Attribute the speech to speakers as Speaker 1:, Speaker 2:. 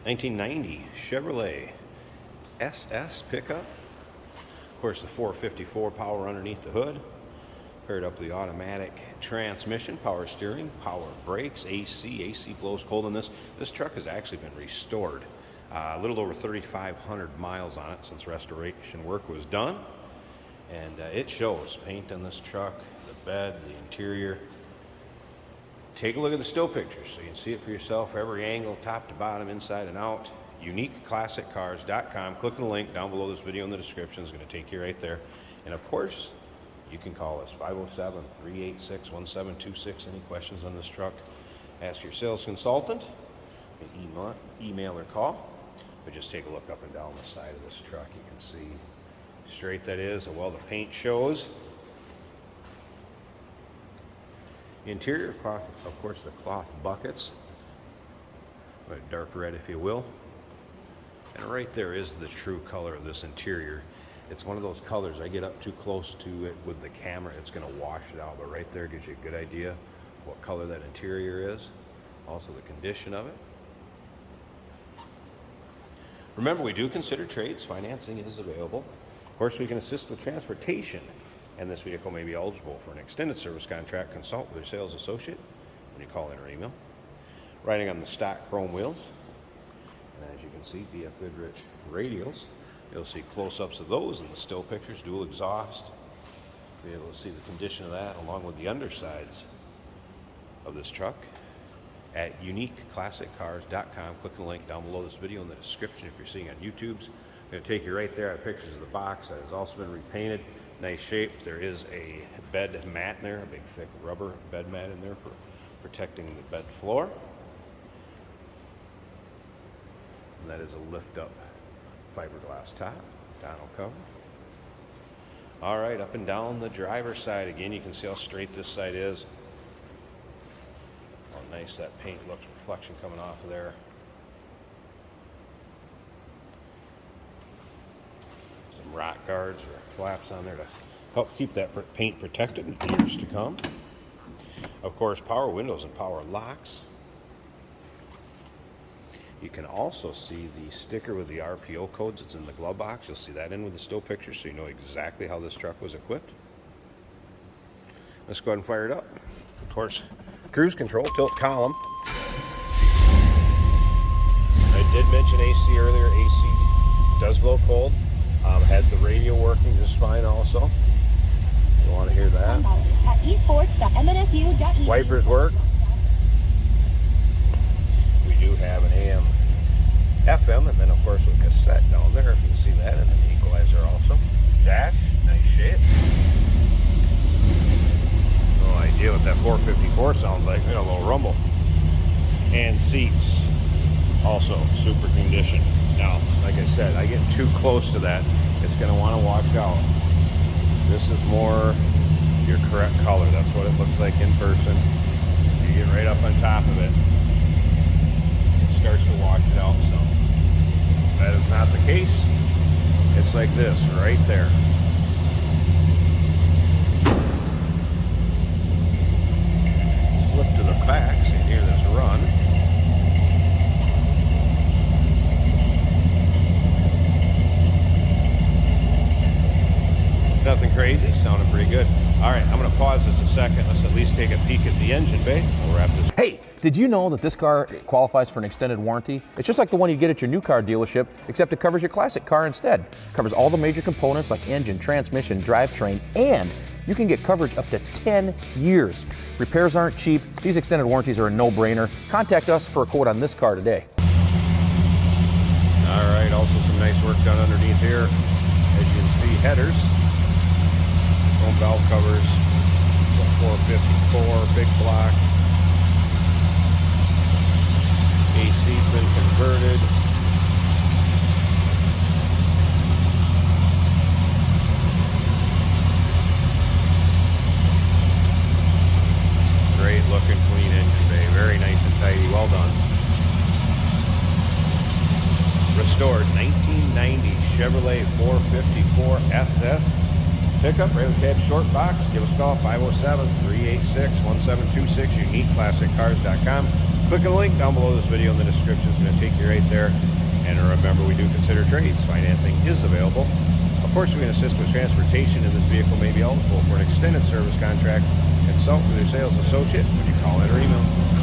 Speaker 1: 1990 Chevrolet SS pickup. Of course, the 454 power underneath the hood. Paired up the automatic transmission, power steering, power brakes, AC. AC blows cold in this. This truck has actually been restored. A little over 3,500 miles on it since restoration work was done. And it shows paint on this truck, the bed, the interior. Take a look at the still pictures so you can see it for yourself, every angle, top to bottom, inside and out. UniqueClassicCars.com. Click on the link down below this video in the description. It's going to take you right there. And of course, you can call us 507-386-1726. Any questions on this truck, ask your sales consultant, email or call. But just take a look up and down the side of this truck. You can see straight that is, and well the paint shows. Interior cloth, of course, the cloth buckets, a dark red if you will. And right there is the true color of this interior. It's one of those colors, I get up too close to it with the camera, it's going to wash it out, but right there gives you a good idea what color that interior is. Also the condition of it. Remember, we do consider trades. Financing is available. Of course, we can assist with transportation, and this vehicle may be eligible for an extended service contract. Consult with your sales associate when you call in or email. Riding on the stock chrome wheels, and as you can see, BF Goodrich radials. You'll see close-ups of those in the still pictures, dual exhaust. Be able to see the condition of that along with the undersides of this truck at UniqueClassicCars.com. Click the link down below this video in the description if you're seeing on YouTube's. I'm going to take you right there at pictures of the box that has also been repainted. Nice shape. There is a bed mat in there, a big thick rubber bed mat in there for protecting the bed floor. And that is a lift-up fiberglass top, tonneau cover. All right, up and down the driver's side. Again, you can see how straight this side is. How nice that paint looks, reflection coming off of there. Some rock guards or flaps on there to help keep that paint protected in years to come. Of course, power windows and power locks. You can also see the sticker with the RPO codes. It's in the glove box. You'll see that in with the still picture so you know exactly how this truck was equipped. Let's go ahead and fire it up. Of course, cruise control, tilt column. I did mention AC earlier. AC does blow cold. Had the radio working just fine also. You want to hear that. Wipers work. We do have an AM, FM, and then of course with cassette down there, if you can see that, and then the equalizer also. Dash, nice shape. No idea what that 454 sounds like. A little rumble. And seats, also super condition. Now, like I said, I get too close to that, it's going to want to wash out. This is more your correct color. That's what it looks like in person. You get right up on top of it, it starts to wash it out. So that is not the case. It's like this right there. Slip to the back so you hear this run. Nothing crazy, sounded pretty good. All right, I'm going to pause this a second. Let's at least take a peek at the engine bay. We'll wrap this.
Speaker 2: Hey, did you know that this car qualifies for an extended warranty? It's just like the one you get at your new car dealership, except it covers your classic car instead. It covers all the major components like engine, transmission, drivetrain, and you can get coverage up to 10 years. Repairs aren't cheap. These extended warranties are a no-brainer. Contact us for a quote on this car today.
Speaker 1: All right, also some nice work done underneath here. As you can see, headers. Chrome valve covers, 454, big block. AC's been converted. Great looking, clean engine bay. Very nice and tidy. Well done. Restored 1990 Chevrolet 454 SS. Pickup, Rail Cab Short Box. Give us a call, 507-386-1726, UniqueClassicCars.com. Click on the link down below this video in the description. It's going to take you right there. And remember, we do consider trades. Financing is available. Of course, we can assist with transportation, and this vehicle may be eligible for an extended service contract. Consult with your sales associate when you call in or email.